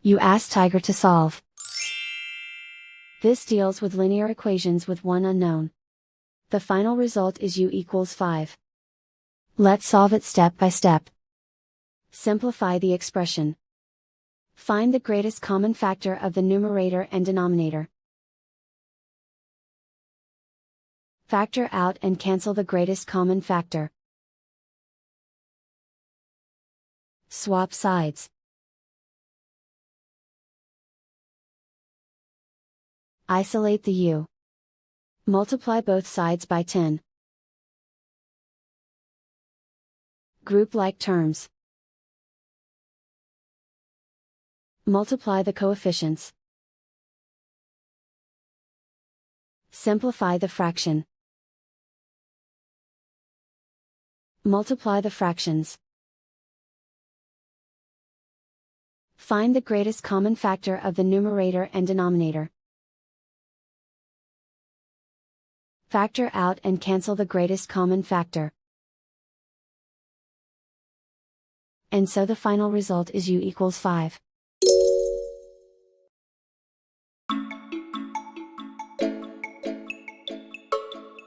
You ask Tiger to solve. This deals with linear equations with one unknown. The final result is u equals 5. Let's solve it step by step. Simplify the expression. Find the greatest common factor of the numerator and denominator. Factor out and cancel the greatest common factor. Swap sides. Isolate the u. Multiply both sides by 10. Group like terms. Multiply the coefficients. Simplify the fraction. Multiply the fractions. Find the greatest common factor of the numerator and denominator. Factor out and cancel the greatest common factor. And so the final result is u equals 5.